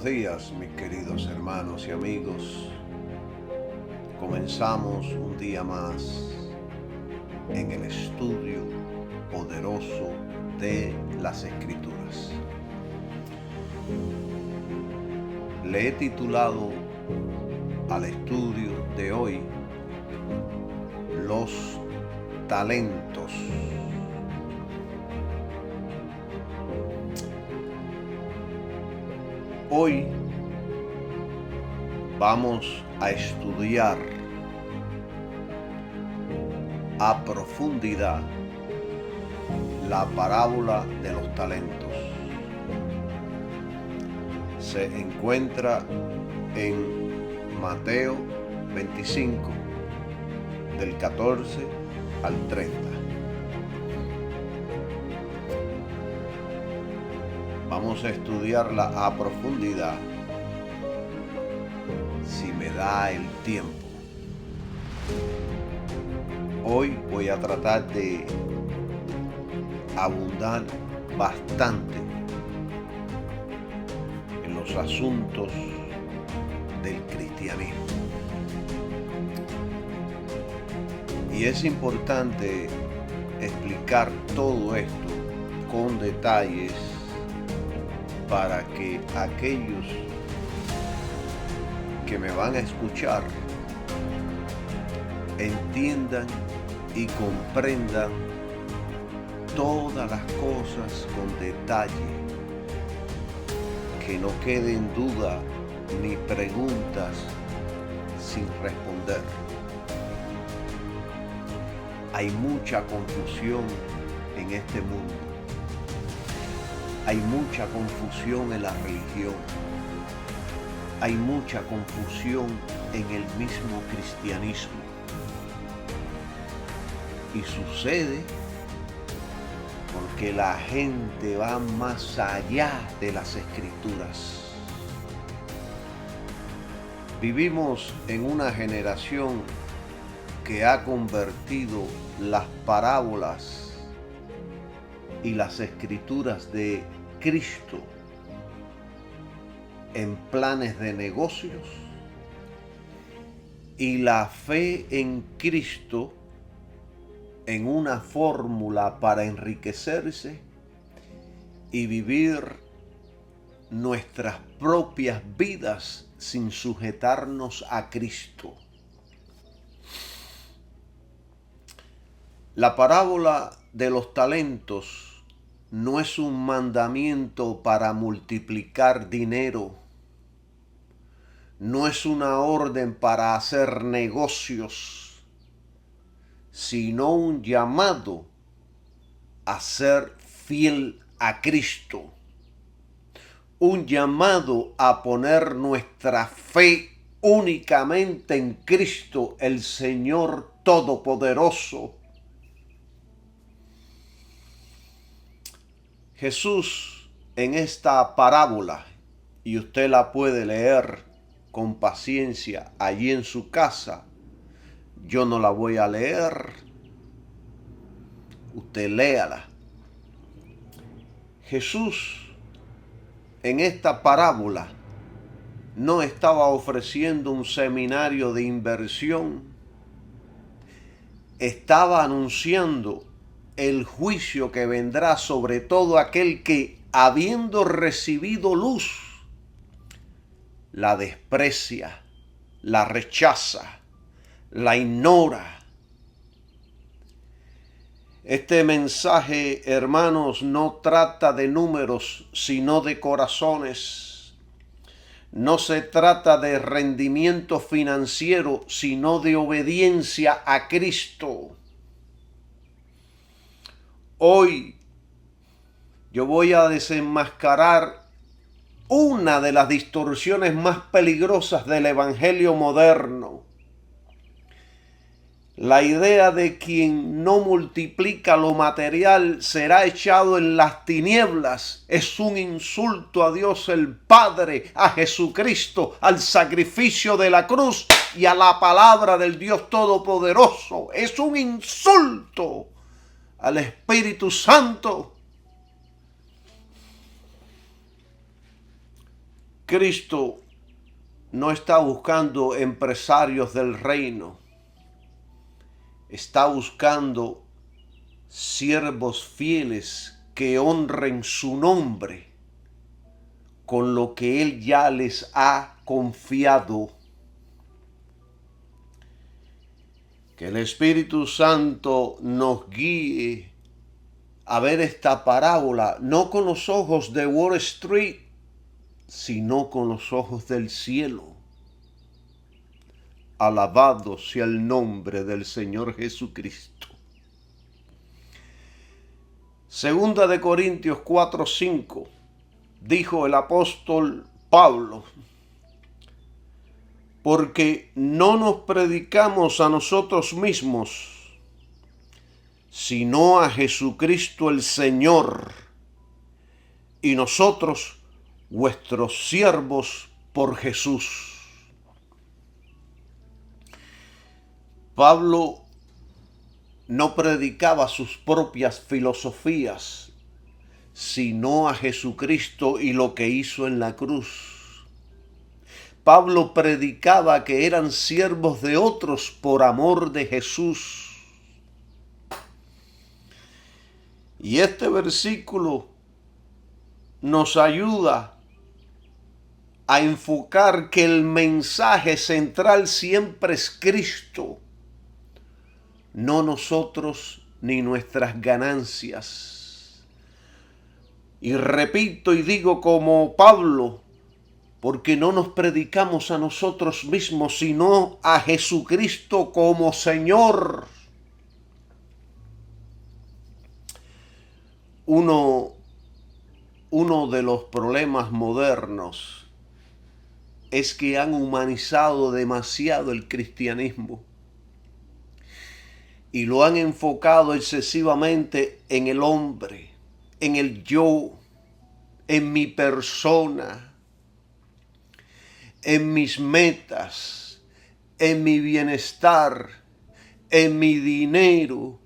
días, mis queridos hermanos y amigos. Comenzamos un día más en el estudio poderoso de las Escrituras. Le he titulado al estudio de hoy Los talentos. Hoy vamos a estudiar a profundidad la parábola de los talentos. Se encuentra en Mateo 25, del 14 al 30. Vamos a estudiarla a profundidad, si me da el tiempo. Hoy voy a tratar de abundar bastante en los asuntos del cristianismo. Y es importante explicar todo esto con detalles para que aquellos que me van a escuchar entiendan y comprendan todas las cosas con detalle, que no queden duda ni preguntas sin responder. Hay mucha confusión en este mundo. Hay mucha confusión en la religión. Hay mucha confusión en el mismo cristianismo. Y sucede porque la gente va más allá de las Escrituras. Vivimos en una generación que ha convertido las parábolas y las Escrituras de Cristo en planes de negocios y la fe en Cristo en una fórmula para enriquecerse y vivir nuestras propias vidas sin sujetarnos a Cristo. La parábola de los talentos no es un mandamiento para multiplicar dinero, no es una orden para hacer negocios, sino un llamado a ser fiel a Cristo, un llamado a poner nuestra fe únicamente en Cristo, el Señor Todopoderoso. Jesús en esta parábola, y usted la puede leer con paciencia allí en su casa, yo no la voy a leer, usted léala. Jesús en esta parábola no estaba ofreciendo un seminario de inversión, estaba anunciando el juicio que vendrá sobre todo aquel que, habiendo recibido luz, la desprecia, la rechaza, la ignora. Este mensaje, hermanos, no trata de números, sino de corazones. No se trata de rendimiento financiero, sino de obediencia a Cristo. Hoy yo voy a desenmascarar una de las distorsiones más peligrosas del evangelio moderno. La idea de quien no multiplica lo material será echado en las tinieblas es un insulto a Dios el Padre, a Jesucristo, al sacrificio de la cruz y a la palabra del Dios Todopoderoso. Es un insulto al Espíritu Santo. Cristo no está buscando empresarios del reino, está buscando siervos fieles que honren su nombre con lo que Él ya les ha confiado. Que el Espíritu Santo nos guíe a ver esta parábola, no con los ojos de Wall Street, sino con los ojos del cielo. Alabado sea el nombre del Señor Jesucristo. Segunda de Corintios 4:5, dijo el apóstol Pablo: porque no nos predicamos a nosotros mismos, sino a Jesucristo el Señor, y nosotros vuestros siervos por Jesús. Pablo no predicaba sus propias filosofías, sino a Jesucristo y lo que hizo en la cruz. Pablo predicaba que eran siervos de otros por amor de Jesús. Y este versículo nos ayuda a enfocar que el mensaje central siempre es Cristo, no nosotros ni nuestras ganancias. Y repito y digo como Pablo, porque no nos predicamos a nosotros mismos, sino a Jesucristo como Señor. Uno de los problemas modernos es que han humanizado demasiado el cristianismo y lo han enfocado excesivamente en el hombre, en el yo, en mi persona, en mis metas, en mi bienestar, en mi dinero,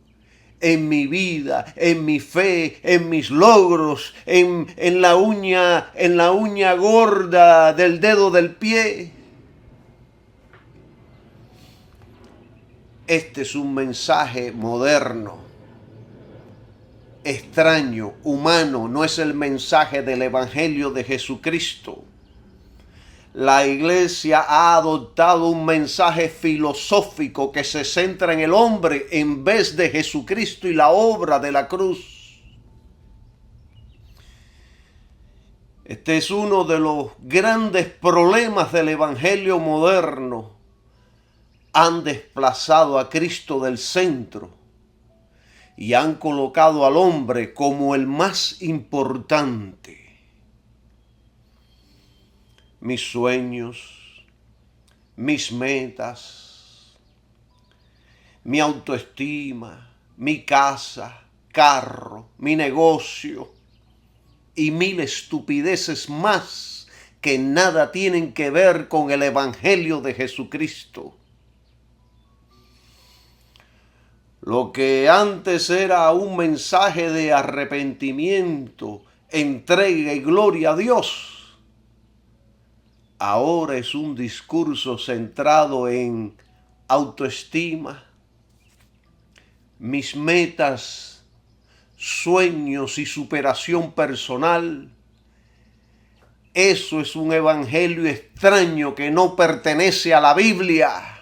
en mi vida, en mi fe, en mis logros, en la uña gorda del dedo del pie. Este es un mensaje moderno, extraño, humano, no es el mensaje del Evangelio de Jesucristo. La iglesia ha adoptado un mensaje filosófico que se centra en el hombre en vez de Jesucristo y la obra de la cruz. Este es uno de los grandes problemas del evangelio moderno. Han desplazado a Cristo del centro y han colocado al hombre como el más importante. Mis sueños, mis metas, mi autoestima, mi casa, carro, mi negocio y mil estupideces más que nada tienen que ver con el Evangelio de Jesucristo. Lo que antes era un mensaje de arrepentimiento, entrega y gloria a Dios, ahora es un discurso centrado en autoestima, mis metas, sueños y superación personal. Eso es un evangelio extraño que no pertenece a la Biblia.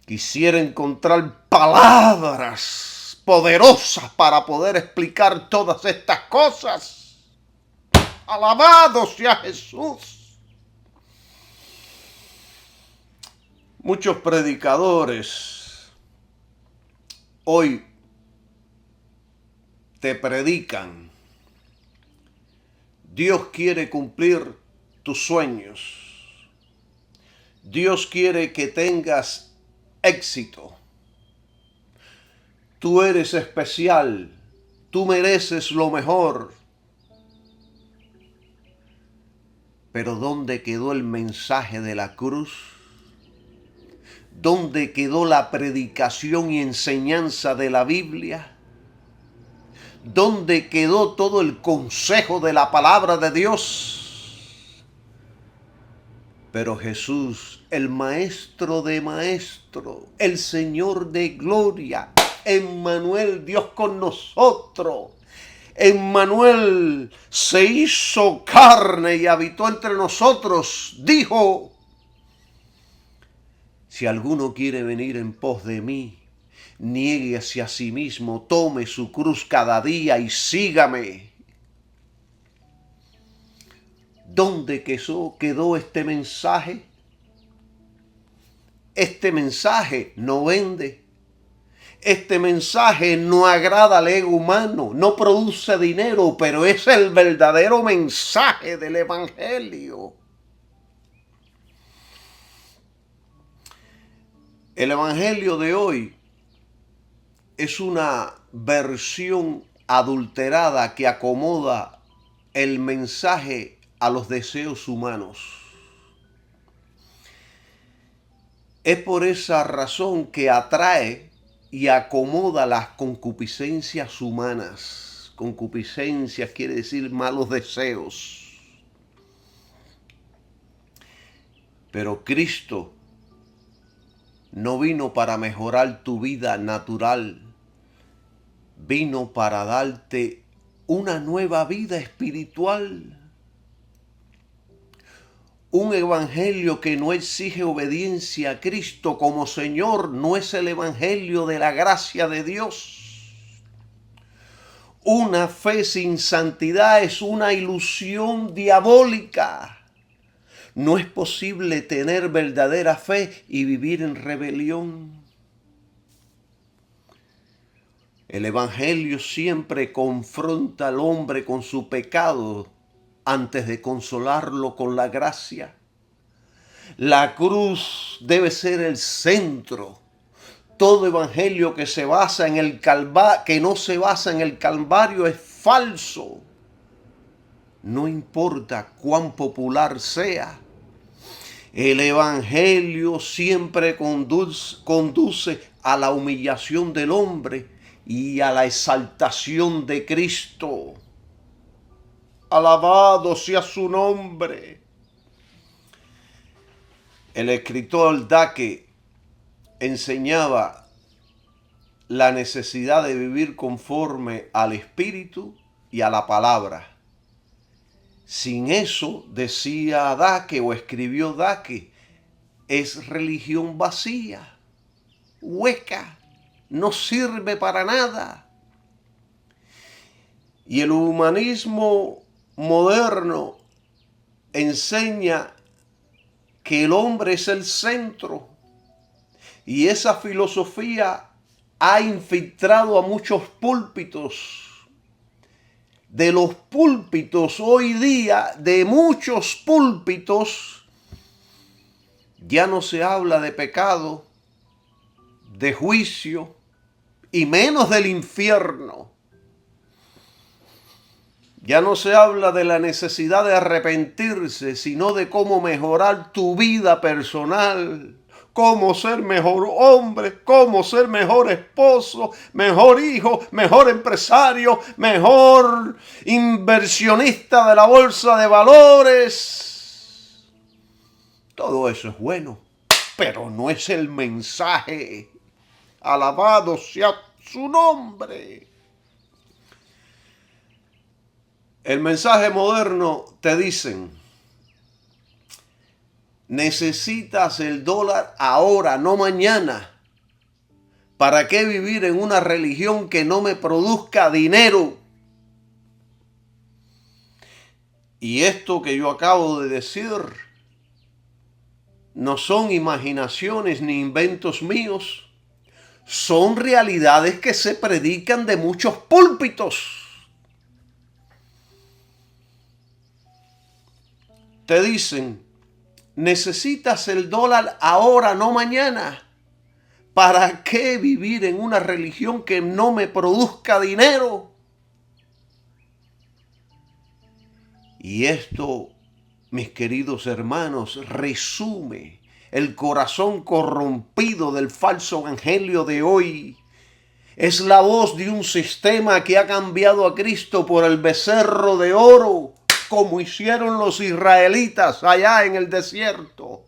Quisiera encontrar palabras poderosas para poder explicar todas estas cosas. Alabado sea Jesús. Muchos predicadores hoy te predican: Dios quiere cumplir tus sueños. Dios quiere que tengas éxito. Tú eres especial. Tú mereces lo mejor. Pero ¿dónde quedó el mensaje de la cruz? ¿Dónde quedó la predicación y enseñanza de la Biblia? ¿Dónde quedó todo el consejo de la palabra de Dios? Pero Jesús, el Maestro de maestros, el Señor de gloria, Emmanuel, Dios con nosotros, Emmanuel se hizo carne y habitó entre nosotros, dijo: si alguno quiere venir en pos de mí, niéguese a sí mismo, tome su cruz cada día y sígame. ¿Dónde quedó este mensaje? Este mensaje no vende. Este mensaje no agrada al ego humano, no produce dinero, pero es el verdadero mensaje del Evangelio. El Evangelio de hoy es una versión adulterada que acomoda el mensaje a los deseos humanos. Es por esa razón que atrae y acomoda las concupiscencias humanas. Concupiscencias quiere decir malos deseos. Pero Cristo no vino para mejorar tu vida natural, vino para darte una nueva vida espiritual. Un evangelio que no exige obediencia a Cristo como Señor no es el evangelio de la gracia de Dios. Una fe sin santidad es una ilusión diabólica. No es posible tener verdadera fe y vivir en rebelión. El evangelio siempre confronta al hombre con su pecado antes de consolarlo con la gracia. La cruz debe ser el centro. Todo evangelio que se basa en el que no se basa en el Calvario es falso. No importa cuán popular sea. El evangelio siempre conduce a la humillación del hombre y a la exaltación de Cristo. Alabado sea su nombre. El escritor Dake enseñaba la necesidad de vivir conforme al Espíritu y a la palabra. Sin eso, decía Dake o escribió Dake, es religión vacía, hueca, no sirve para nada. Y el humanismo moderno enseña que el hombre es el centro. Y esa filosofía ha infiltrado a muchos púlpitos. De los púlpitos hoy día, de muchos púlpitos, ya no se habla de pecado, de juicio y menos del infierno. Ya no se habla de la necesidad de arrepentirse, sino de cómo mejorar tu vida personal, cómo ser mejor hombre, cómo ser mejor esposo, mejor hijo, mejor empresario, mejor inversionista de la bolsa de valores. Todo eso es bueno, pero no es el mensaje. Alabado sea su nombre. El mensaje moderno te dicen: necesitas el dólar ahora, no mañana. ¿Para qué vivir en una religión que no me produzca dinero? Y esto que yo acabo de decir no son imaginaciones ni inventos míos. Son realidades que se predican de muchos púlpitos. Te dicen: necesitas el dólar ahora, no mañana. ¿Para qué vivir en una religión que no me produzca dinero? Y esto, mis queridos hermanos, resume el corazón corrompido del falso evangelio de hoy. Es la voz de un sistema que ha cambiado a Cristo por el becerro de oro, como hicieron los israelitas allá en el desierto.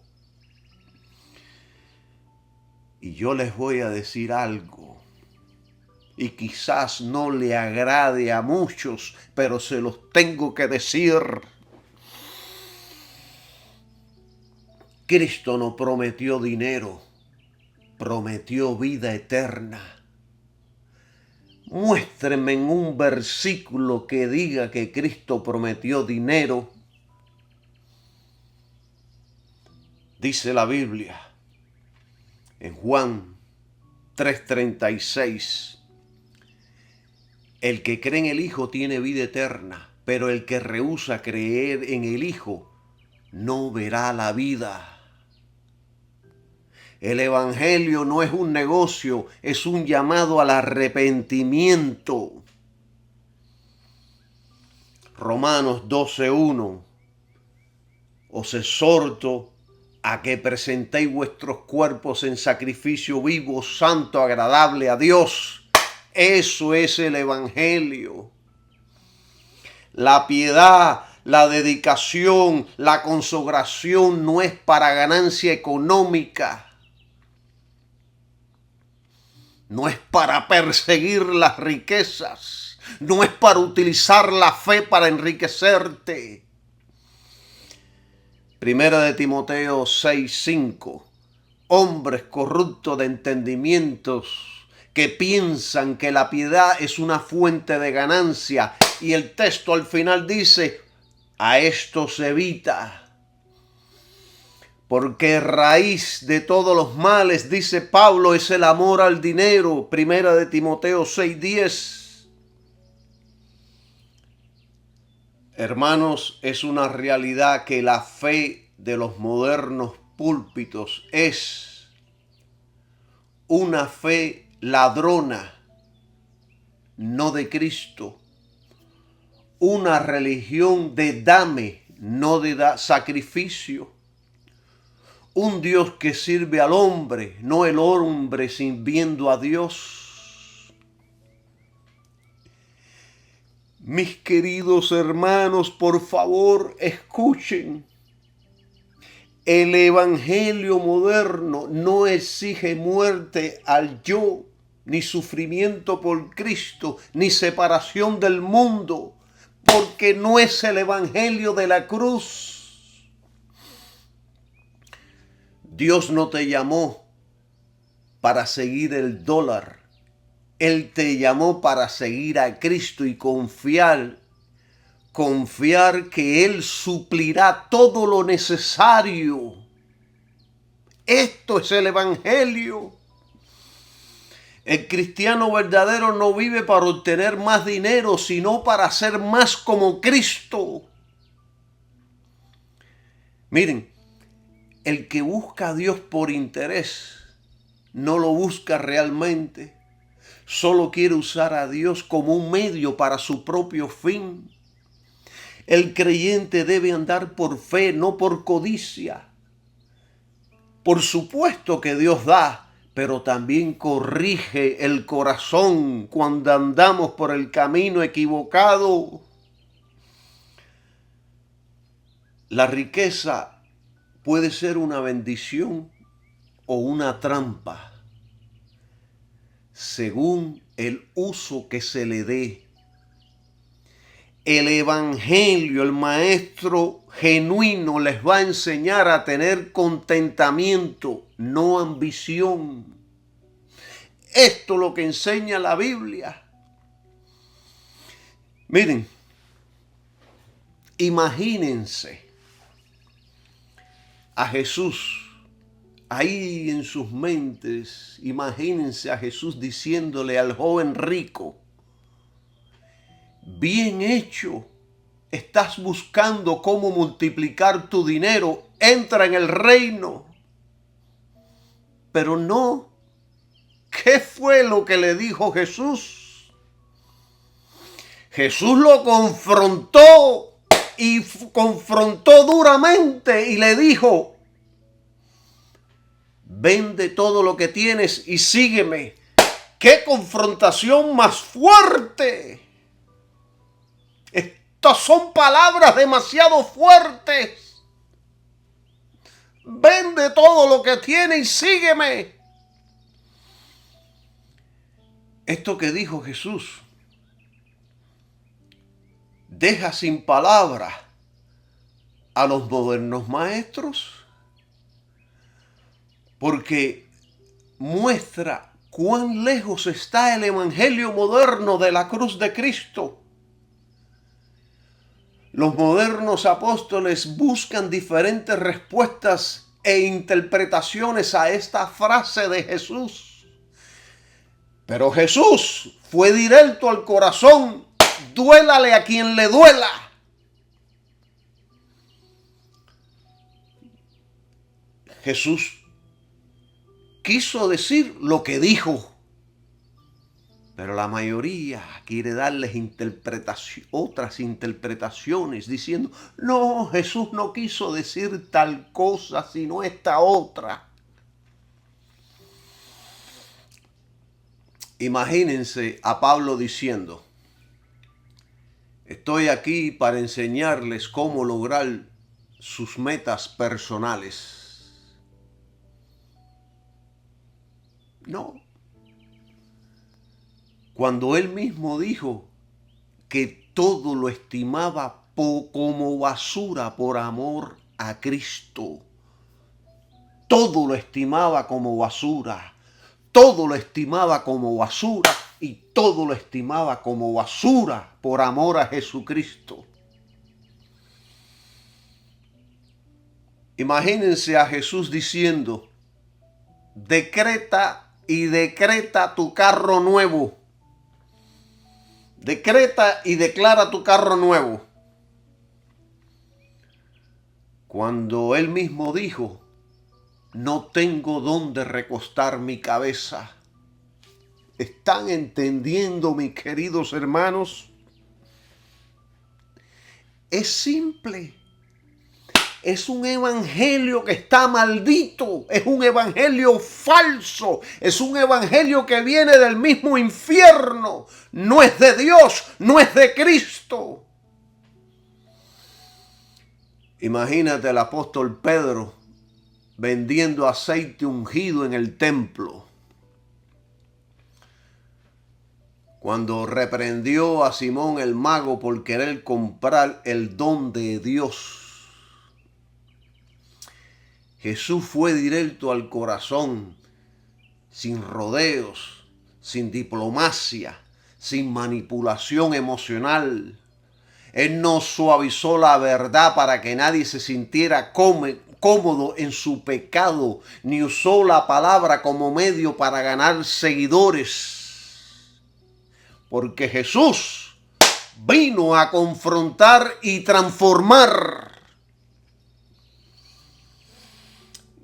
Y yo les voy a decir algo, y quizás no le agrade a muchos, pero se los tengo que decir. Cristo no prometió dinero, prometió vida eterna. Muéstrenme en un versículo que diga que Cristo prometió dinero. Dice la Biblia en Juan 3:36, el que cree en el Hijo tiene vida eterna, pero el que rehúsa creer en el Hijo no verá la vida. El Evangelio no es un negocio, es un llamado al arrepentimiento. Romanos 12:1. Os exhorto a que presentéis vuestros cuerpos en sacrificio vivo, santo, agradable a Dios. Eso es el Evangelio. La piedad, la dedicación, la consagración no es para ganancia económica. No es para perseguir las riquezas. No es para utilizar la fe para enriquecerte. Primera de Timoteo 6:5. Hombres corruptos de entendimientos que piensan que la piedad es una fuente de ganancia. Y el texto al final dice, a esto se evita. Porque raíz de todos los males, dice Pablo, es el amor al dinero. Primera de Timoteo 6:10. Hermanos, es una realidad que la fe de los modernos púlpitos es una fe ladrona, no de Cristo. Una religión de dame, no de sacrificio. Un Dios que sirve al hombre, no el hombre sirviendo a Dios. Mis queridos hermanos, por favor, escuchen. El Evangelio moderno no exige muerte al yo, ni sufrimiento por Cristo, ni separación del mundo, porque no es el Evangelio de la cruz. Dios no te llamó para seguir el dólar. Él te llamó para seguir a Cristo y confiar que Él suplirá todo lo necesario. Esto es el Evangelio. El cristiano verdadero no vive para obtener más dinero, sino para ser más como Cristo. Miren, el que busca a Dios por interés, no lo busca realmente. Solo quiere usar a Dios como un medio para su propio fin. El creyente debe andar por fe, no por codicia. Por supuesto que Dios da, pero también corrige el corazón cuando andamos por el camino equivocado. La riqueza puede ser una bendición o una trampa, según el uso que se le dé. El Evangelio, el maestro genuino, les va a enseñar a tener contentamiento, no ambición. Esto es lo que enseña la Biblia. Miren, imagínense a Jesús, ahí en sus mentes, imagínense a Jesús diciéndole al joven rico, bien hecho, estás buscando cómo multiplicar tu dinero, entra en el reino. Pero no, ¿qué fue lo que le dijo Jesús? Jesús lo confrontó. Y confrontó duramente y le dijo, vende todo lo que tienes y sígueme. ¡Qué confrontación más fuerte! Estas son palabras demasiado fuertes. Vende todo lo que tienes y sígueme. Esto que dijo Jesús deja sin palabras a los modernos maestros, porque muestra cuán lejos está el evangelio moderno de la cruz de Cristo. Los modernos apóstoles buscan diferentes respuestas e interpretaciones a esta frase de Jesús. Pero Jesús fue directo al corazón. Duélale a quien le duela. Jesús quiso decir lo que dijo, pero la mayoría quiere darles otras interpretaciones diciendo, no, Jesús no quiso decir tal cosa, sino esta otra. Imagínense a Pablo diciendo, estoy aquí para enseñarles cómo lograr sus metas personales. No. Cuando él mismo dijo que todo lo estimaba como basura por amor a Cristo. Todo lo estimaba como basura. Todo lo estimaba como basura y todo lo estimaba como basura por amor a Jesucristo. Imagínense a Jesús diciendo, decreta y decreta tu carro nuevo. Decreta y declara tu carro nuevo. Cuando él mismo dijo, no tengo dónde recostar mi cabeza. ¿Están entendiendo, mis queridos hermanos? Es simple. Es un evangelio que está maldito. Es un evangelio falso. Es un evangelio que viene del mismo infierno. No es de Dios, no es de Cristo. Imagínate al apóstol Pedro vendiendo aceite ungido en el templo. Cuando reprendió a Simón el mago por querer comprar el don de Dios. Jesús fue directo al corazón, sin rodeos, sin diplomacia, sin manipulación emocional. Él no suavizó la verdad para que nadie se sintiera cómodo en su pecado, ni usó la palabra como medio para ganar seguidores. Porque Jesús vino a confrontar y transformar.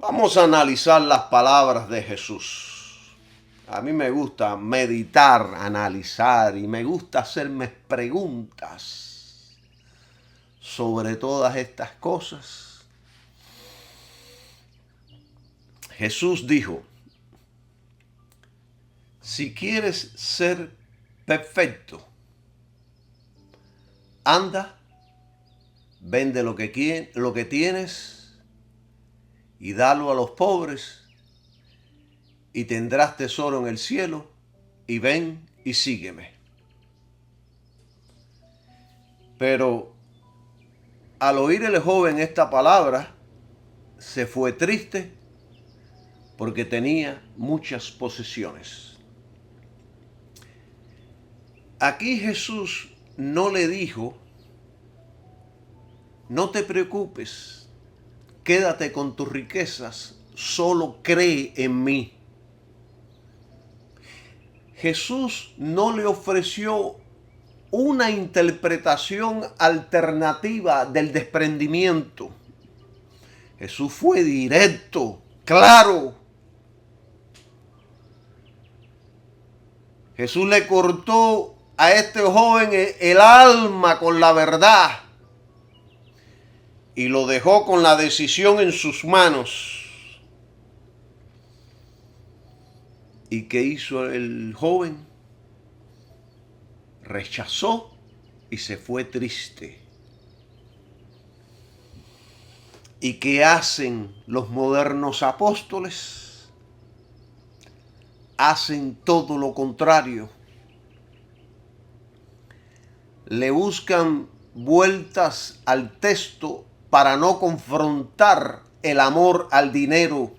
Vamos a analizar las palabras de Jesús. A mí me gusta meditar, analizar y me gusta hacerme preguntas sobre todas estas cosas. Jesús dijo, si quieres ser perfecto, anda, vende lo que tienes y dalo a los pobres, y tendrás tesoro en el cielo, y ven y sígueme. Pero al oír el joven esta palabra, se fue triste porque tenía muchas posesiones. Aquí Jesús no le dijo, no te preocupes, quédate con tus riquezas, solo cree en mí. Jesús no le ofreció una interpretación alternativa del desprendimiento. Jesús fue directo, claro. Jesús le cortó a este joven el alma con la verdad y lo dejó con la decisión en sus manos. ¿Y qué hizo el joven? Rechazó y se fue triste. ¿Y qué hacen los modernos apóstoles? Hacen todo lo contrario. Le buscan vueltas al texto para no confrontar el amor al dinero.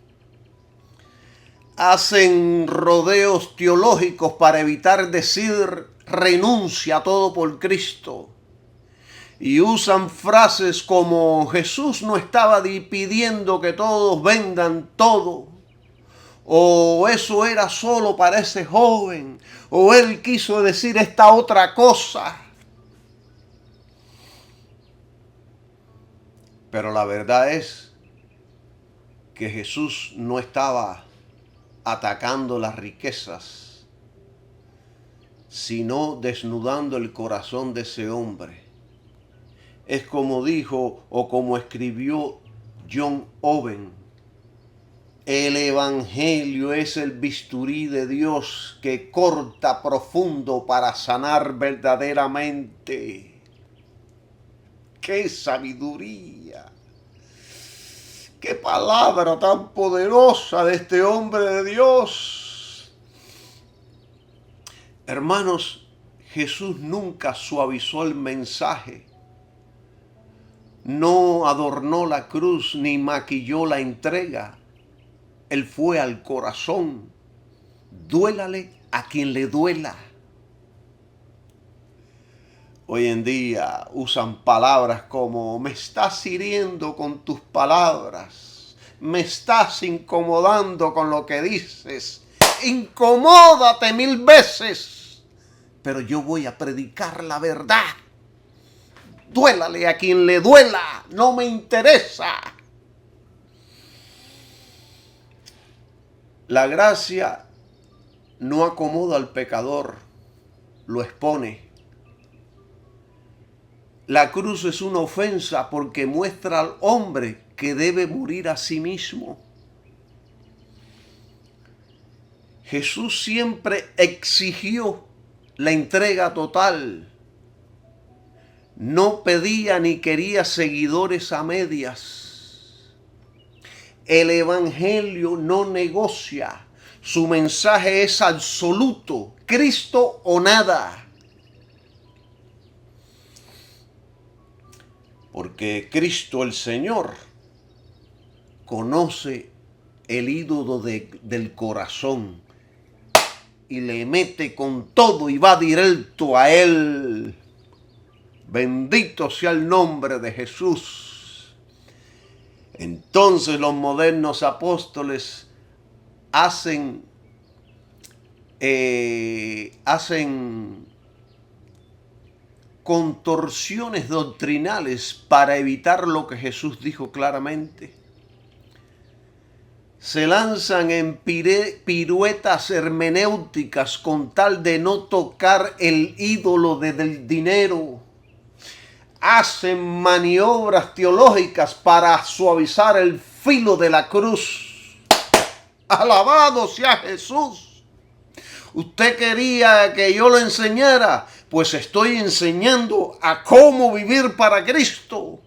Hacen rodeos teológicos para evitar decir renuncia a todo por Cristo. Y usan frases como Jesús no estaba pidiendo que todos vendan todo. O eso era solo para ese joven. O él quiso decir esta otra cosa. Pero la verdad es que Jesús no estaba atacando las riquezas, sino desnudando el corazón de ese hombre. Es como dijo o como escribió John Owen: el evangelio es el bisturí de Dios que corta profundo para sanar verdaderamente. ¡Qué sabiduría! ¡Qué palabra tan poderosa de este hombre de Dios! Hermanos, Jesús nunca suavizó el mensaje. No adornó la cruz ni maquilló la entrega. Él fue al corazón. Duélale a quien le duela. Hoy en día usan palabras como me estás hiriendo con tus palabras, me estás incomodando con lo que dices, incomódate 1000 veces, pero yo voy a predicar la verdad. Duélale a quien le duela, no me interesa. La gracia no acomoda al pecador, lo expone. La cruz es una ofensa porque muestra al hombre que debe morir a sí mismo. Jesús siempre exigió la entrega total. No pedía ni quería seguidores a medias. El evangelio no negocia. Su mensaje es absoluto. Cristo o nada. Porque Cristo el Señor conoce el ídolo del corazón y le mete con todo y va directo a él. Bendito sea el nombre de Jesús. Entonces los modernos apóstoles hacen contorsiones doctrinales para evitar lo que Jesús dijo claramente. Se lanzan en piruetas hermenéuticas con tal de no tocar el ídolo del dinero. Hacen maniobras teológicas para suavizar el filo de la cruz. Alabado sea Jesús. ¿Usted quería que yo lo enseñara? Pues estoy enseñando a cómo vivir para Cristo.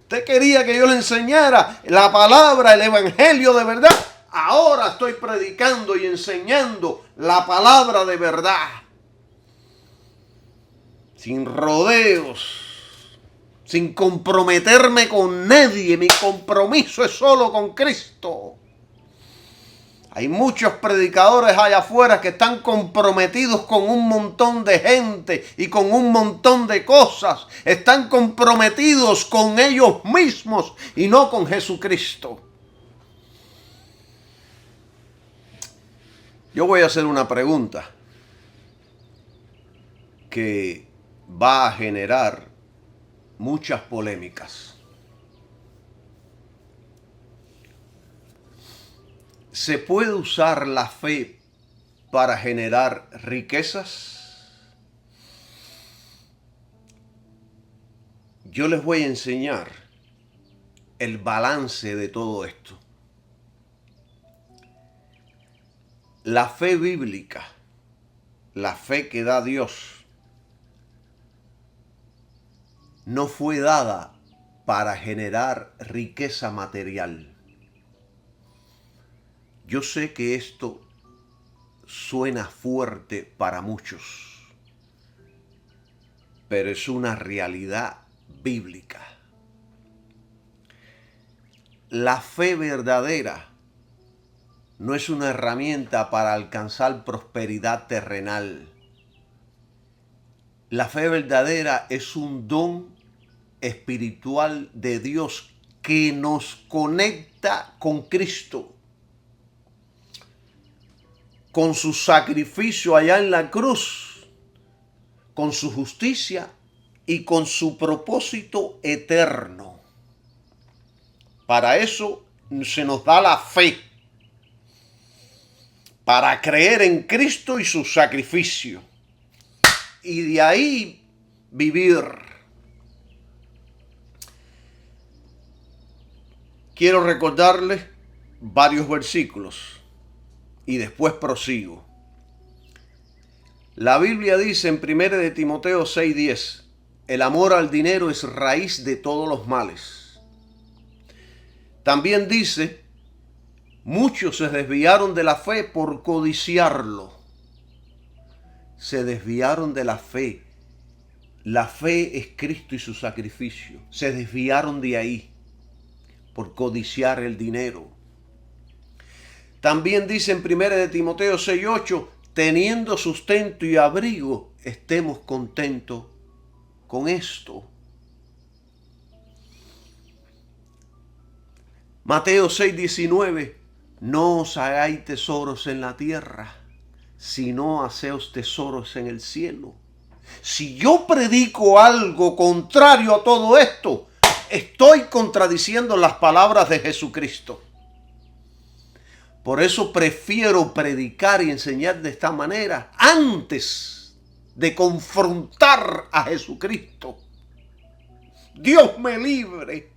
¿Usted quería que yo le enseñara la palabra, el evangelio de verdad? Ahora estoy predicando y enseñando la palabra de verdad. Sin rodeos, sin comprometerme con nadie. Mi compromiso es solo con Cristo. Hay muchos predicadores allá afuera que están comprometidos con un montón de gente y con un montón de cosas. Están comprometidos con ellos mismos y no con Jesucristo. Yo voy a hacer una pregunta que va a generar muchas polémicas. ¿Se puede usar la fe para generar riquezas? Yo les voy a enseñar el balance de todo esto. La fe bíblica, la fe que da Dios, no fue dada para generar riqueza material. Yo sé que esto suena fuerte para muchos, pero es una realidad bíblica. La fe verdadera no es una herramienta para alcanzar prosperidad terrenal. La fe verdadera es un don espiritual de Dios que nos conecta con Cristo, con su sacrificio allá en la cruz, con su justicia y con su propósito eterno. Para eso se nos da la fe, para creer en Cristo y su sacrificio, y de ahí vivir. Quiero recordarles varios versículos y después prosigo. La Biblia dice en 1 de Timoteo 6:10, el amor al dinero es raíz de todos los males. También dice, muchos se desviaron de la fe por codiciarlo. Se desviaron de la fe. La fe es Cristo y su sacrificio. Se desviaron de ahí por codiciar el dinero. También dice en 1 de Timoteo 6:8, teniendo sustento y abrigo, estemos contentos con esto. Mateo 6:19, no os hagáis tesoros en la tierra, sino haceos tesoros en el cielo. Si yo predico algo contrario a todo esto, estoy contradiciendo las palabras de Jesucristo. Por eso prefiero predicar y enseñar de esta manera antes de confrontar a Jesucristo. Dios me libre.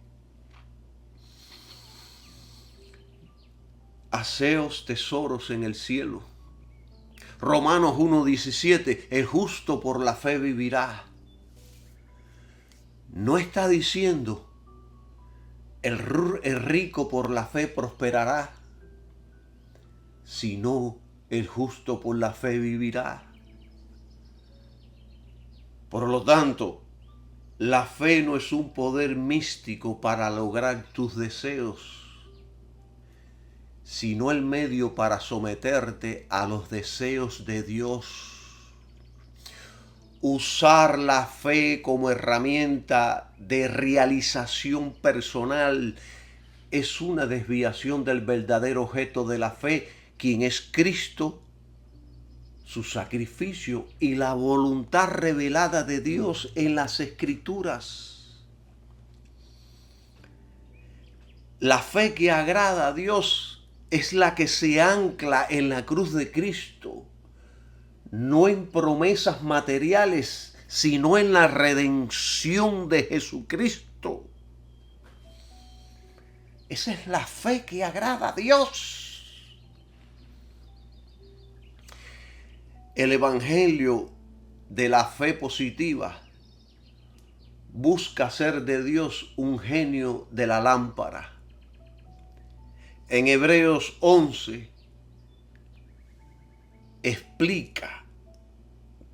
Haceos tesoros en el cielo. Romanos 1:17, el justo por la fe vivirá. No está diciendo el rico por la fe prosperará, sino el justo por la fe vivirá. Por lo tanto, la fe no es un poder místico para lograr tus deseos, sino el medio para someterte a los deseos de Dios. Usar la fe como herramienta de realización personal es una desviación del verdadero objeto de la fe, quien es Cristo, su sacrificio y la voluntad revelada de Dios en las Escrituras. La fe que agrada a Dios es la que se ancla en la cruz de Cristo, no en promesas materiales, sino en la redención de Jesucristo. Esa es la fe que agrada a Dios. El evangelio de la fe positiva busca hacer de Dios un genio de la lámpara. En Hebreos 11 explica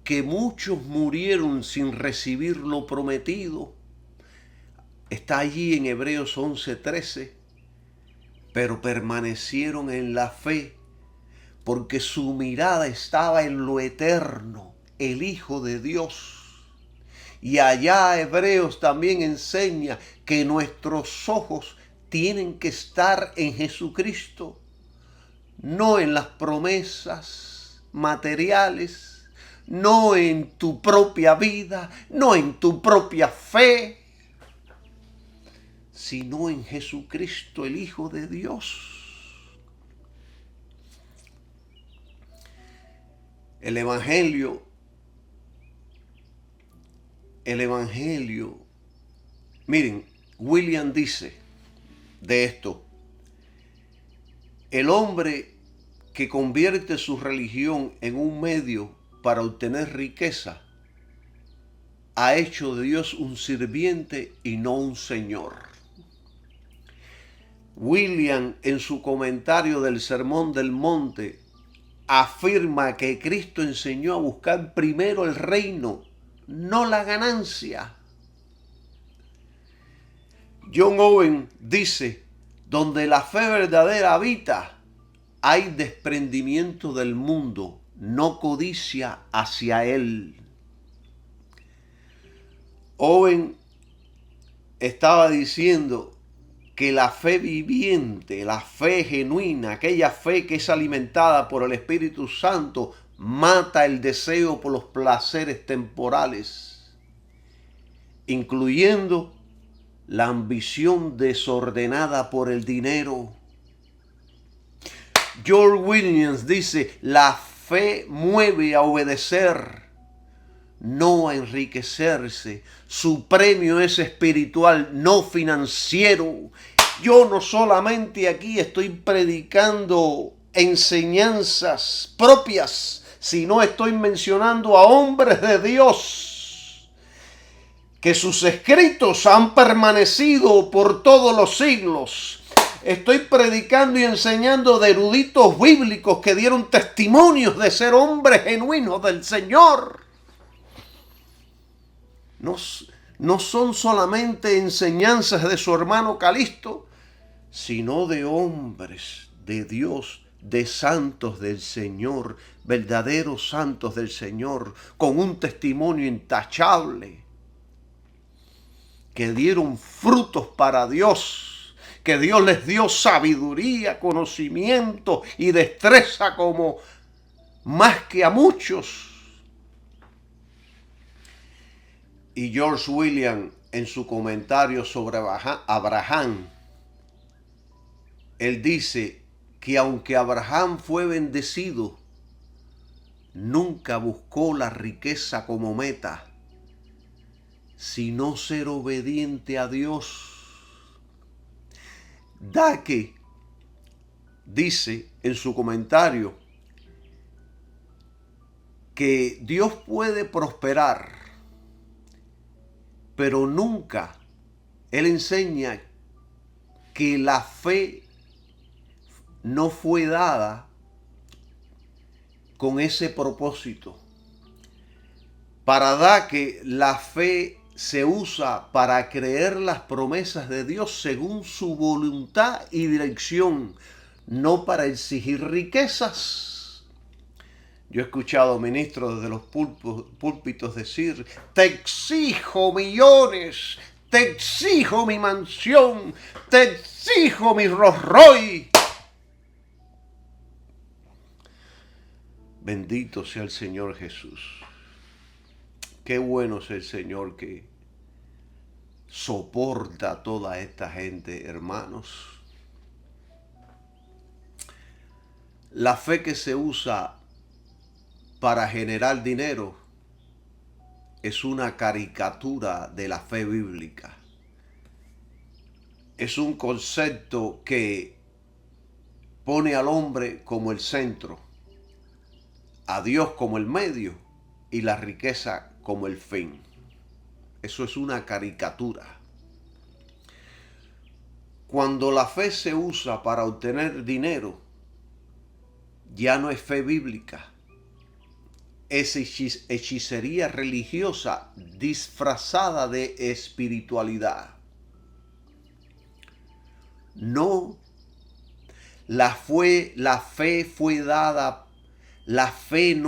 que muchos murieron sin recibir lo prometido. Está allí en Hebreos 11:13, pero permanecieron en la fe porque su mirada estaba en lo eterno, el Hijo de Dios. Y allá Hebreos también enseña que nuestros ojos tienen que estar en Jesucristo, no en las promesas materiales, no en tu propia vida, no en tu propia fe, sino en Jesucristo, el Hijo de Dios. El Evangelio, miren, William dice de esto, el hombre que convierte su religión en un medio para obtener riqueza, ha hecho de Dios un sirviente y no un señor. William, en su comentario del Sermón del Monte, afirma que Cristo enseñó a buscar primero el reino, no la ganancia. John Owen dice, donde la fe verdadera habita, hay desprendimiento del mundo, no codicia hacia él. Owen estaba diciendo que la fe viviente, la fe genuina, aquella fe que es alimentada por el Espíritu Santo, mata el deseo por los placeres temporales, incluyendo la ambición desordenada por el dinero. George Williams dice, la fe mueve a obedecer, no a enriquecerse. Su premio es espiritual, no financiero. Yo no solamente aquí estoy predicando enseñanzas propias, sino estoy mencionando a hombres de Dios, que sus escritos han permanecido por todos los siglos. Estoy predicando y enseñando de eruditos bíblicos que dieron testimonios de ser hombres genuinos del Señor. No son solamente enseñanzas de su hermano Calixto, sino de hombres de Dios, de santos del Señor, verdaderos santos del Señor, con un testimonio intachable, que dieron frutos para Dios, que Dios les dio sabiduría, conocimiento y destreza como más que a muchos. Y George William, en su comentario sobre Abraham, él dice que aunque Abraham fue bendecido, nunca buscó la riqueza como meta, sino ser obediente a Dios. Dake dice en su comentario que Dios puede prosperar, pero nunca, él enseña que la fe no fue dada con ese propósito. Para Dake, la fe se usa para creer las promesas de Dios según su voluntad y dirección, no para exigir riquezas. Yo he escuchado ministros desde los púlpitos decir, te exijo millones, te exijo mi mansión, te exijo mi Rolls Royce. Bendito sea el Señor Jesús. Qué bueno es el Señor que soporta a toda esta gente, hermanos. La fe que se usa para generar dinero es una caricatura de la fe bíblica. Es un concepto que pone al hombre como el centro, a Dios como el medio y la riqueza como el fin. Eso es una caricatura. Cuando la fe se usa para obtener dinero, ya no es fe bíblica. Es hechicería religiosa disfrazada de espiritualidad. No, la fe no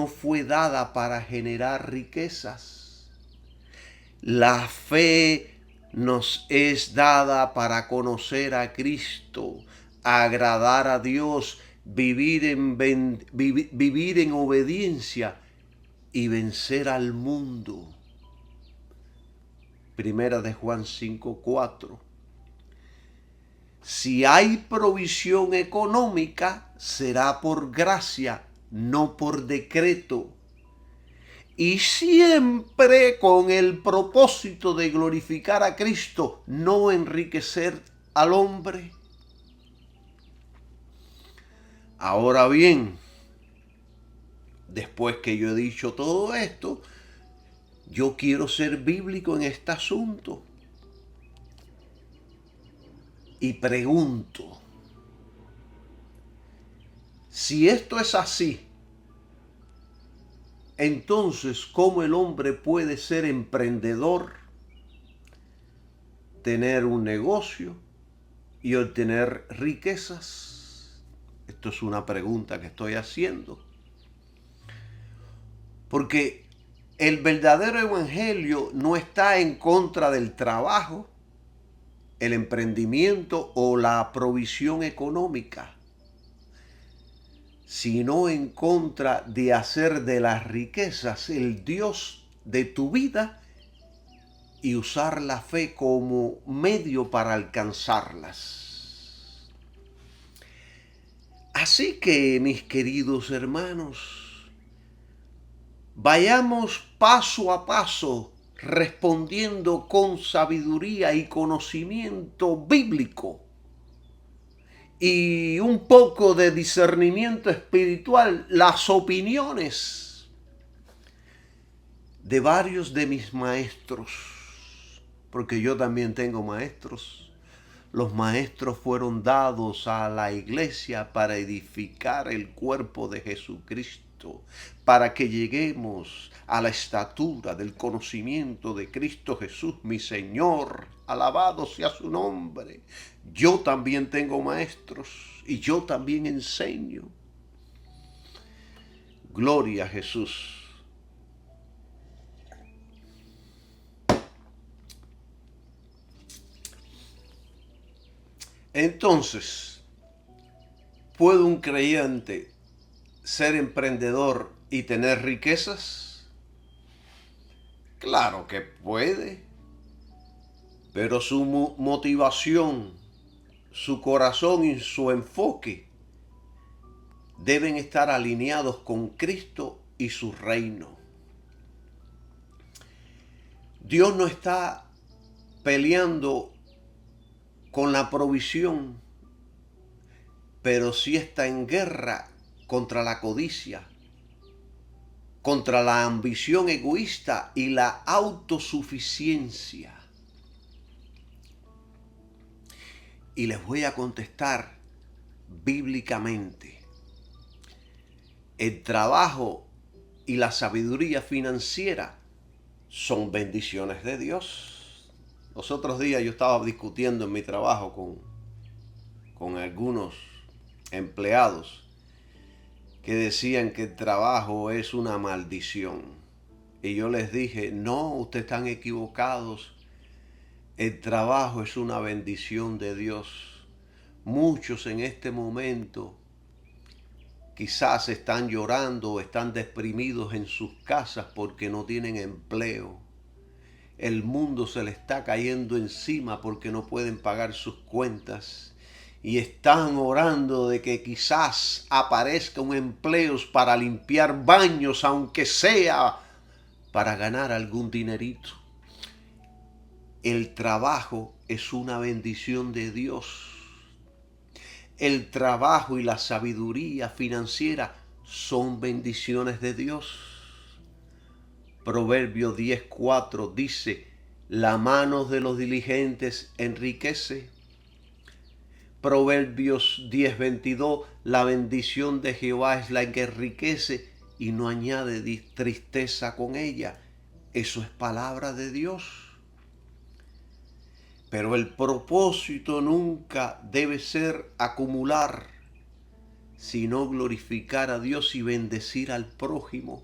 fue dada para generar riquezas. La fe nos es dada para conocer a Cristo, agradar a Dios, vivir en obediencia y vencer al mundo. Primera de Juan 5:4. Si hay provisión económica, será por gracia, no por decreto. Y siempre con el propósito de glorificar a Cristo, no enriquecer al hombre. Ahora bien, después que yo he dicho todo esto, yo quiero ser bíblico en este asunto. Y pregunto, si esto es así, entonces, ¿cómo el hombre puede ser emprendedor, tener un negocio y obtener riquezas? Esto es una pregunta que estoy haciendo. Porque el verdadero evangelio no está en contra del trabajo, el emprendimiento o la provisión económica, sino en contra de hacer de las riquezas el Dios de tu vida y usar la fe como medio para alcanzarlas. Así que, mis queridos hermanos, vayamos paso a paso respondiendo con sabiduría y conocimiento bíblico y un poco de discernimiento espiritual las opiniones de varios de mis maestros, porque yo también tengo maestros. Los maestros fueron dados a la iglesia para edificar el cuerpo de Jesucristo, para que lleguemos a la estatura del conocimiento de Cristo Jesús, mi Señor. Alabado sea su nombre. Yo también tengo maestros y yo también enseño. Gloria a Jesús. Entonces, ¿puede un creyente ser emprendedor y tener riquezas? Claro que puede, pero su motivación, su corazón y su enfoque deben estar alineados con Cristo y su reino. Dios no está peleando con la provisión, pero sí está en guerra contra la codicia, contra la ambición egoísta y la autosuficiencia. Y les voy a contestar bíblicamente. El trabajo y la sabiduría financiera son bendiciones de Dios. Los otros días yo estaba discutiendo en mi trabajo con algunos empleados que decían que el trabajo es una maldición. Y yo les dije, no, ustedes están equivocados. El trabajo es una bendición de Dios. Muchos en este momento quizás están llorando o están deprimidos en sus casas porque no tienen empleo. El mundo se le está cayendo encima porque no pueden pagar sus cuentas. Y están orando de que quizás aparezca un empleo para limpiar baños, aunque sea para ganar algún dinerito. El trabajo es una bendición de Dios. El trabajo y la sabiduría financiera son bendiciones de Dios. Proverbio 10:4 dice, la mano de los diligentes enriquece. Proverbios 10:22, la bendición de Jehová es la que enriquece y no añade tristeza con ella. Eso es palabra de Dios. Pero el propósito nunca debe ser acumular, sino glorificar a Dios y bendecir al prójimo.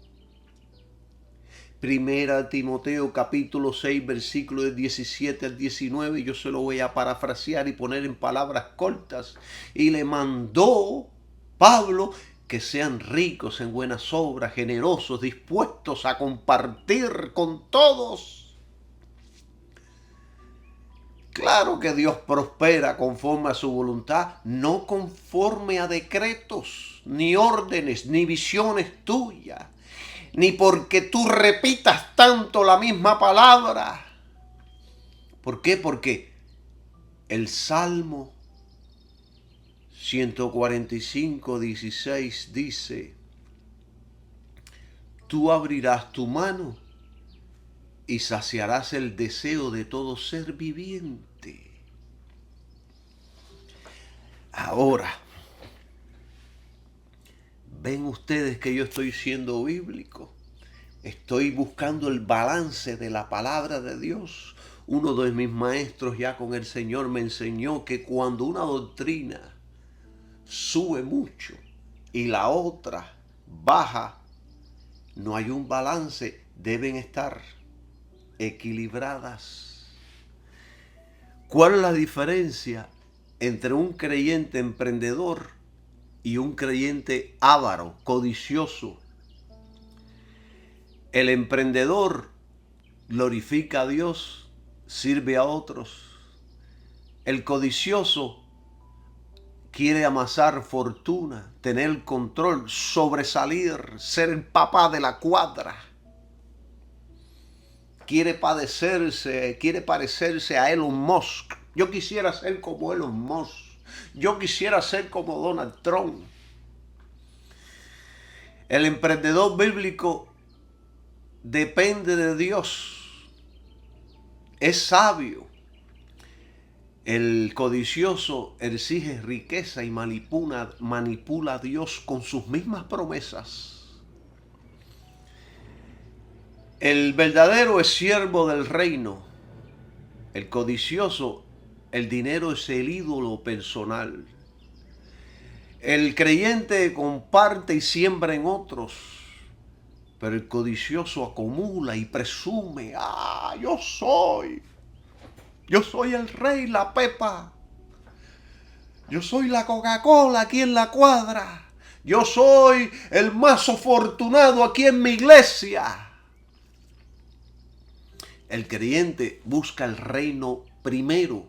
Primera Timoteo capítulo 6 versículo del 17 al 19, yo se lo voy a parafrasear y poner en palabras cortas. Y le mandó Pablo que sean ricos en buenas obras, generosos, dispuestos a compartir con todos. Claro que Dios prospera conforme a su voluntad, no conforme a decretos, ni órdenes, ni visiones tuyas, ni porque tú repitas tanto la misma palabra. ¿Por qué? Porque el Salmo 145:16 dice: tú abrirás tu mano y saciarás el deseo de todo ser viviente. Ahora, ven ustedes que yo estoy siendo bíblico. Estoy buscando el balance de la palabra de Dios. Uno de mis maestros ya con el Señor me enseñó que cuando una doctrina sube mucho y la otra baja, no hay un balance, deben estar equilibradas. ¿Cuál es la diferencia entre un creyente emprendedor y un creyente avaro, codicioso? El emprendedor glorifica a Dios, sirve a otros. El codicioso quiere amasar fortuna, tener control, sobresalir, ser el papá de la cuadra. Quiere parecerse a Elon Musk. Yo quisiera ser como Elon Musk. Yo quisiera ser como Donald Trump. El emprendedor bíblico depende de Dios. Es sabio. El codicioso exige riqueza y manipula a Dios con sus mismas promesas. El verdadero es siervo del reino. El codicioso, el dinero es el ídolo personal. El creyente comparte y siembra en otros, pero el codicioso acumula y presume. Yo soy el rey, la pepa. Yo soy la Coca-Cola aquí en la cuadra. Yo soy el más afortunado aquí en mi iglesia. El creyente busca el reino primero,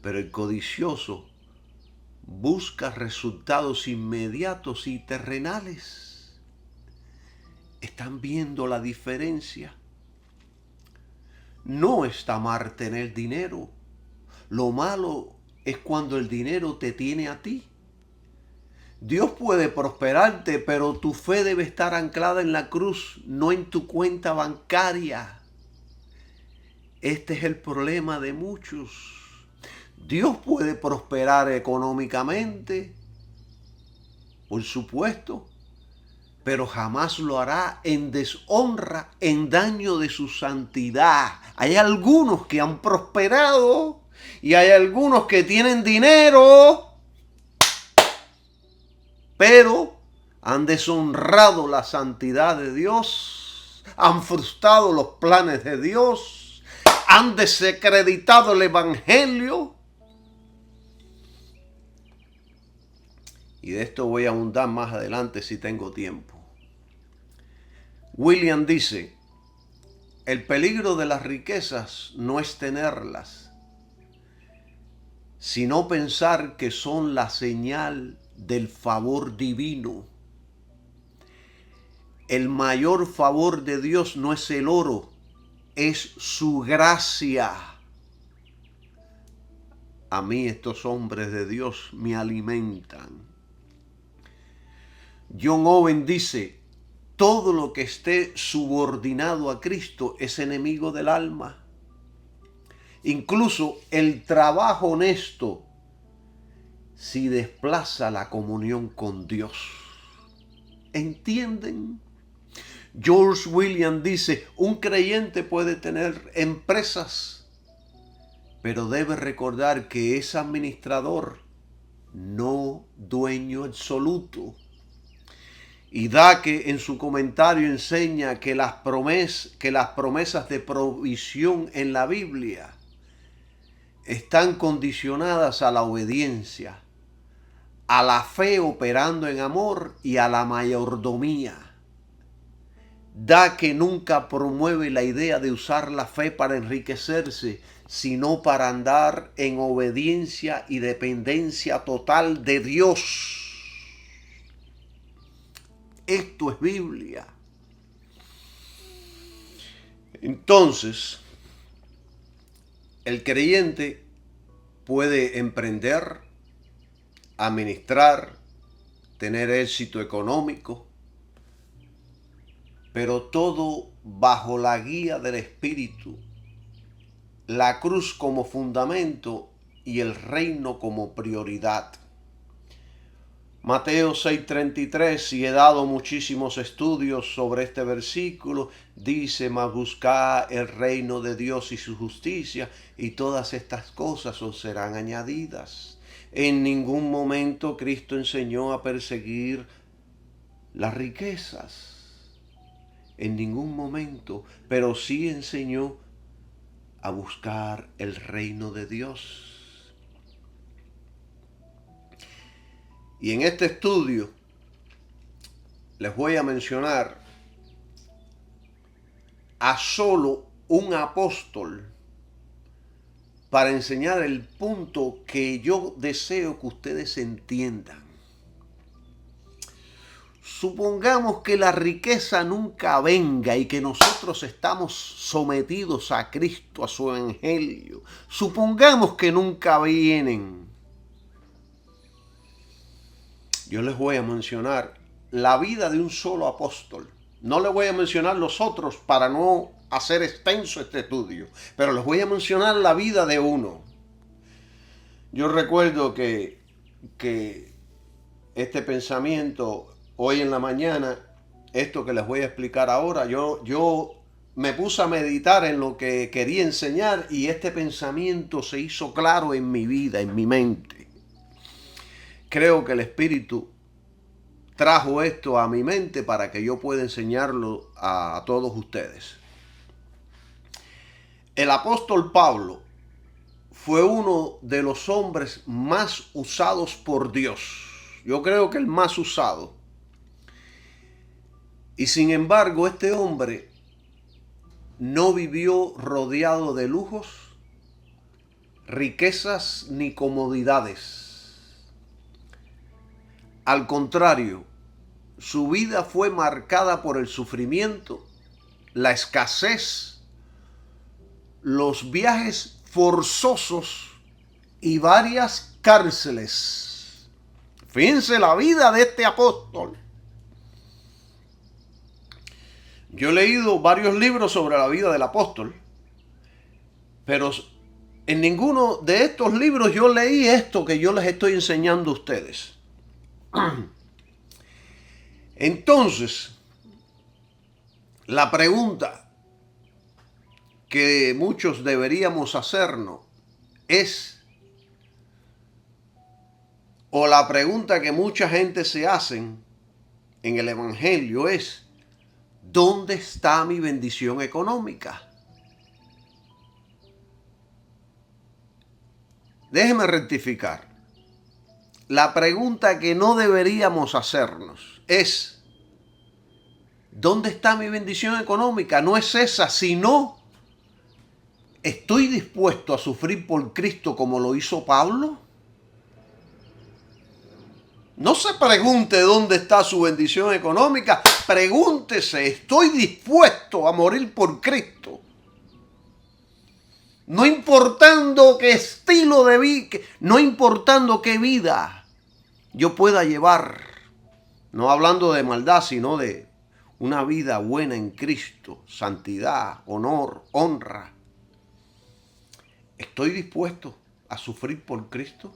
pero el codicioso busca resultados inmediatos y terrenales. ¿Están viendo la diferencia? No está mal tener dinero. Lo malo es cuando el dinero te tiene a ti. Dios puede prosperarte, pero tu fe debe estar anclada en la cruz, no en tu cuenta bancaria. Este es el problema de muchos. Dios puede prosperar económicamente, por supuesto, pero jamás lo hará en deshonra, en daño de su santidad. Hay algunos que han prosperado y hay algunos que tienen dinero, pero han deshonrado la santidad de Dios, han frustrado los planes de Dios, han desacreditado el evangelio. Y de esto voy a ahondar más adelante si tengo tiempo. William dice: el peligro de las riquezas no es tenerlas, sino pensar que son la señal del favor divino. El mayor favor de Dios no es el oro, es su gracia. A mí estos hombres de Dios me alimentan. John Owen dice: todo lo que esté subordinado a Cristo es enemigo del alma. Incluso el trabajo honesto, si desplaza la comunión con Dios. ¿Entienden? George William dice: un creyente puede tener empresas, pero debe recordar que es administrador, no dueño absoluto. Y Dake en su comentario enseña que las promesas de provisión en la Biblia están condicionadas a la obediencia, a la fe operando en amor y a la mayordomía. Dake nunca promueve la idea de usar la fe para enriquecerse, sino para andar en obediencia y dependencia total de Dios. Esto es Biblia. Entonces, el creyente puede emprender, administrar, tener éxito económico, pero todo bajo la guía del Espíritu, la cruz como fundamento y el reino como prioridad. Mateo 6:33, y he dado muchísimos estudios sobre este versículo, dice: mas buscad el reino de Dios y su justicia, y todas estas cosas os serán añadidas. En ningún momento Cristo enseñó a perseguir las riquezas. En ningún momento, pero sí enseñó a buscar el reino de Dios. Y en este estudio les voy a mencionar a solo un apóstol para enseñar el punto que yo deseo que ustedes entiendan. Supongamos que la riqueza nunca venga y que nosotros estamos sometidos a Cristo, a su evangelio. Supongamos que nunca vienen. Yo les voy a mencionar la vida de un solo apóstol. No les voy a mencionar los otros para no hacer extenso este estudio, pero les voy a mencionar la vida de uno. Yo recuerdo que este pensamiento, hoy en la mañana, esto que les voy a explicar ahora, yo me puse a meditar en lo que quería enseñar y este pensamiento se hizo claro en mi vida, en mi mente. Creo que el Espíritu trajo esto a mi mente para que yo pueda enseñarlo a todos ustedes. El apóstol Pablo fue uno de los hombres más usados por Dios. Yo creo que el más usado. Y sin embargo, este hombre no vivió rodeado de lujos, riquezas ni comodidades. Al contrario, su vida fue marcada por el sufrimiento, la escasez, los viajes forzosos y varias cárceles. Fíjense la vida de este apóstol. Yo he leído varios libros sobre la vida del apóstol, pero en ninguno de estos libros yo leí esto que yo les estoy enseñando a ustedes. Entonces, la pregunta que muchos deberíamos hacernos es, o la pregunta que mucha gente se hacen en el Evangelio es: ¿dónde está mi bendición económica? Déjeme rectificar. La pregunta que no deberíamos hacernos es: ¿dónde está mi bendición económica? No es esa, sino: ¿estoy dispuesto a sufrir por Cristo como lo hizo Pablo? No se pregunte dónde está su bendición económica, pregúntese: ¿estoy dispuesto a morir por Cristo? No importando qué estilo de vida, no importando qué vida yo pueda llevar, no hablando de maldad, sino de una vida buena en Cristo, santidad, honor, honra. ¿Estoy dispuesto a sufrir por Cristo?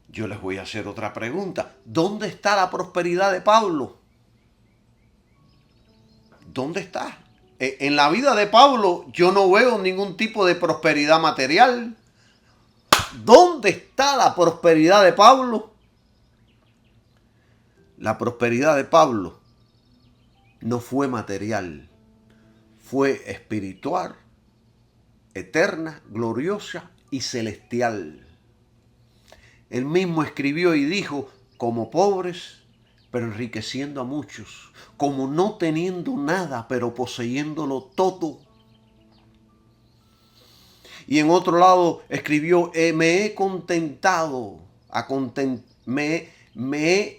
Yo les voy a hacer otra pregunta. ¿Dónde está la prosperidad de Pablo? ¿Dónde está? En la vida de Pablo yo no veo ningún tipo de prosperidad material. ¿Dónde está la prosperidad de Pablo? La prosperidad de Pablo no fue material, fue espiritual, eterna, gloriosa y celestial. Él mismo escribió y dijo: como pobres, pero enriqueciendo a muchos; como no teniendo nada, pero poseyéndolo todo. Y en otro lado escribió: me he contentado,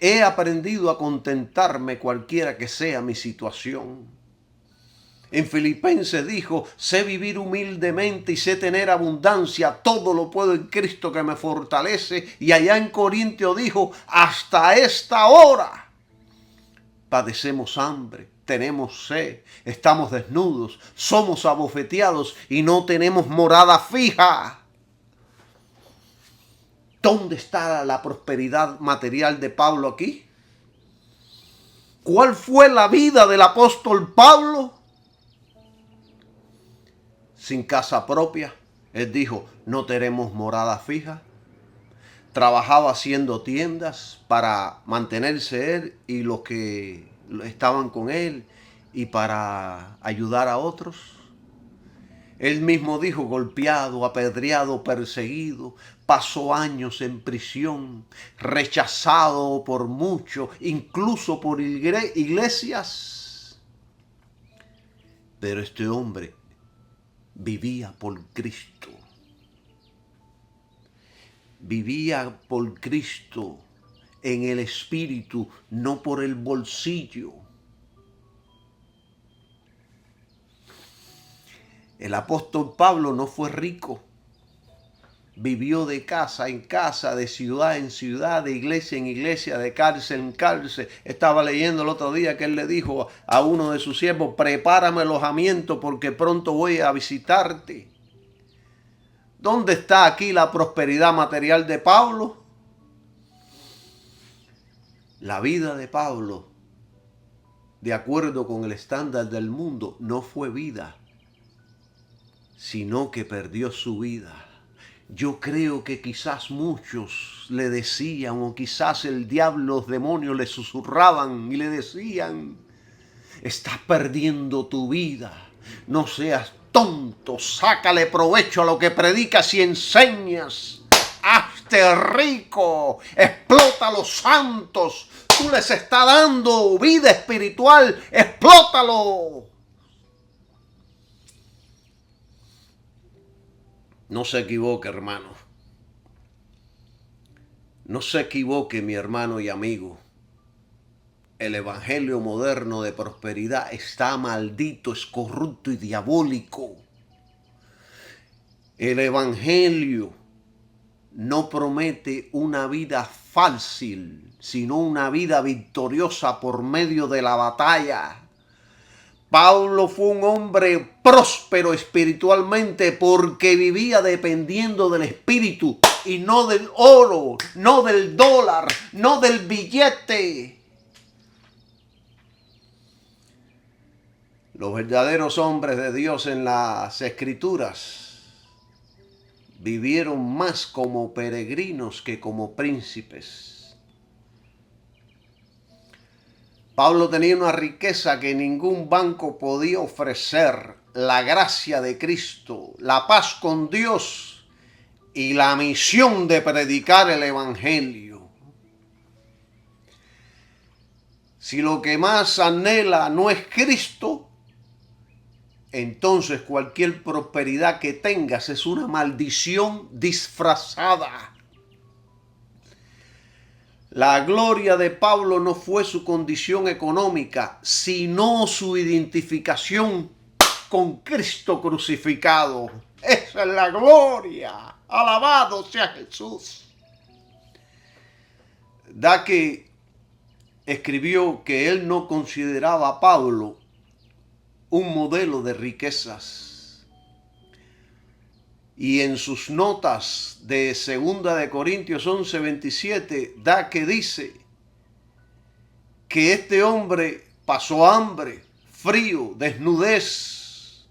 he aprendido a contentarme cualquiera que sea mi situación. En Filipenses dijo, sé vivir humildemente y sé tener abundancia, todo lo puedo en Cristo que me fortalece. Y allá en Corintios dijo, hasta esta hora padecemos hambre, tenemos sed, estamos desnudos, somos abofeteados y no tenemos morada fija. ¿Dónde está la prosperidad material de Pablo aquí? ¿Cuál fue la vida del apóstol Pablo? Sin casa propia. Él dijo, no tenemos morada fija. Trabajaba haciendo tiendas para mantenerse él y los que estaban con él y para ayudar a otros. Él mismo dijo, golpeado, apedreado, perseguido, pasó años en prisión, rechazado por muchos, incluso por iglesias. Pero este hombre vivía por Cristo. Vivía por Cristo en el espíritu, no por el bolsillo. El apóstol Pablo no fue rico. Vivió de casa en casa, de ciudad en ciudad, de iglesia en iglesia, de cárcel en cárcel. Estaba leyendo el otro día que él le dijo a uno de sus siervos, prepárame alojamiento porque pronto voy a visitarte. ¿Dónde está aquí la prosperidad material de Pablo? La vida de Pablo, de acuerdo con el estándar del mundo, no fue vida, sino que perdió su vida. Yo creo que quizás muchos le decían, o quizás el diablo, los demonios le susurraban y le decían, estás perdiendo tu vida, no seas tonto, sácale provecho a lo que predicas y enseñas, hazte rico, explota a los santos, tú les estás dando vida espiritual, explótalo. No se equivoque, hermano. No se equivoque, mi hermano y amigo. El evangelio moderno de prosperidad está maldito, es corrupto y diabólico. El evangelio no promete una vida fácil, sino una vida victoriosa por medio de la batalla. Pablo fue un hombre próspero espiritualmente porque vivía dependiendo del espíritu y no del oro, no del dólar, no del billete. Los verdaderos hombres de Dios en las Escrituras vivieron más como peregrinos que como príncipes. Pablo tenía una riqueza que ningún banco podía ofrecer, la gracia de Cristo, la paz con Dios y la misión de predicar el evangelio. Si lo que más anhela no es Cristo, entonces cualquier prosperidad que tengas es una maldición disfrazada. La gloria de Pablo no fue su condición económica, sino su identificación con Cristo crucificado. Esa es la gloria. Alabado sea Jesús. Dake escribió que él no consideraba a Pablo un modelo de riquezas. Y en sus notas de 2 de Corintios 11:27, Dake dice que este hombre pasó hambre, frío, desnudez.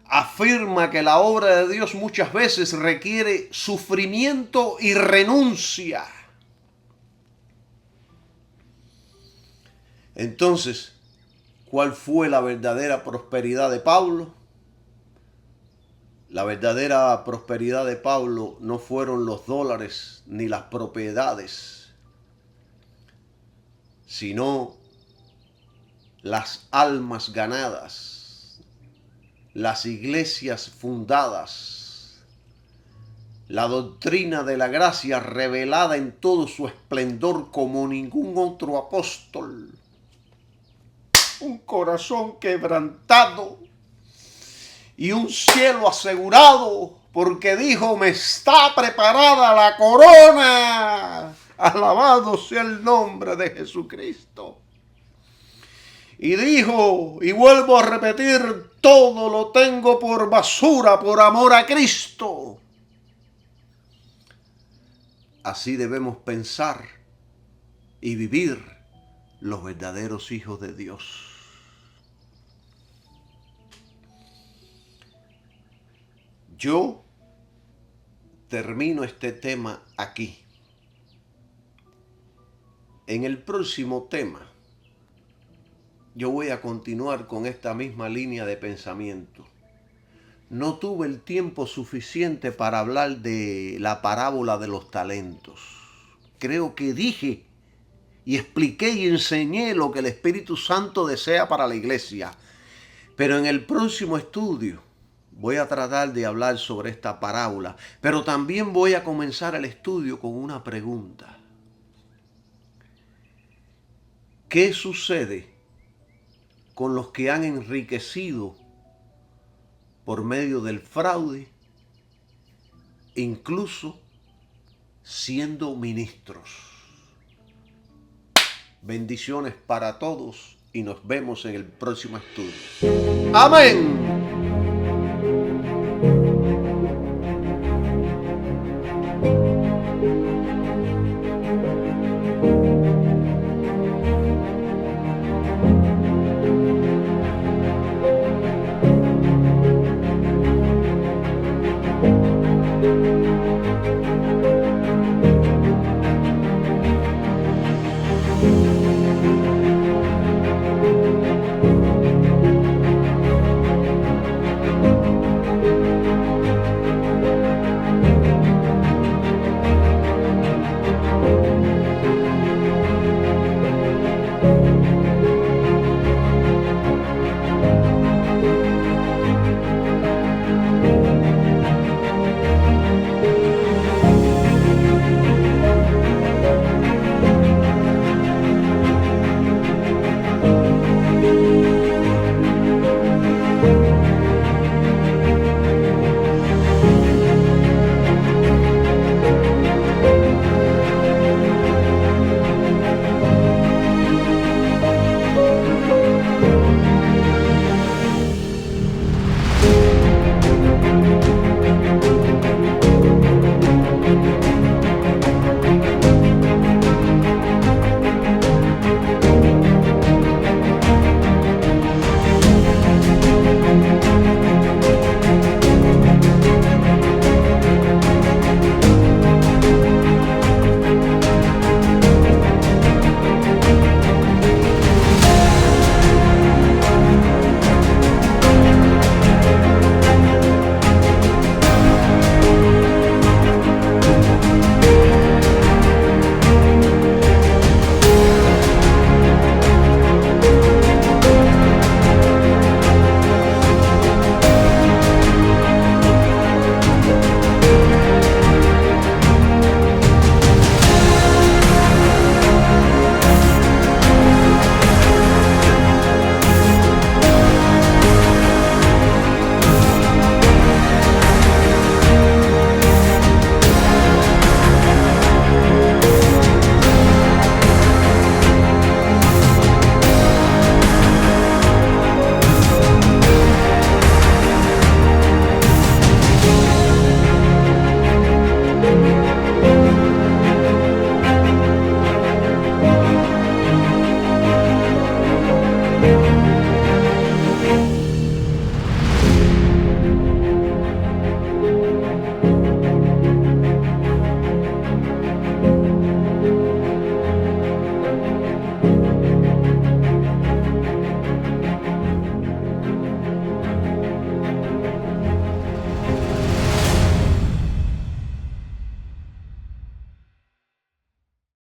Afirma que la obra de Dios muchas veces requiere sufrimiento y renuncia. Entonces, ¿cuál fue la verdadera prosperidad de Pablo? La verdadera prosperidad de Pablo no fueron los dólares ni las propiedades, sino las almas ganadas, las iglesias fundadas, la doctrina de la gracia revelada en todo su esplendor como ningún otro apóstol. un corazón quebrantado y un cielo asegurado, porque dijo, me está preparada la corona. Alabado sea el nombre de Jesucristo. Y dijo, y vuelvo a repetir, todo lo tengo por basura por amor a Cristo. Así debemos pensar y vivir los verdaderos hijos de Dios. Yo termino este tema aquí. En el próximo tema, yo voy a continuar con esta misma línea de pensamiento. No tuve el tiempo suficiente para hablar de la parábola de los talentos. Creo que dije y expliqué y enseñé lo que el Espíritu Santo desea para la iglesia. Pero en el próximo estudio voy a tratar de hablar sobre esta parábola. Pero también voy a comenzar el estudio con una pregunta. ¿Qué sucede con los que han enriquecido por medio del fraude, incluso siendo ministros? Bendiciones para todos y nos vemos en el próximo estudio. Amén.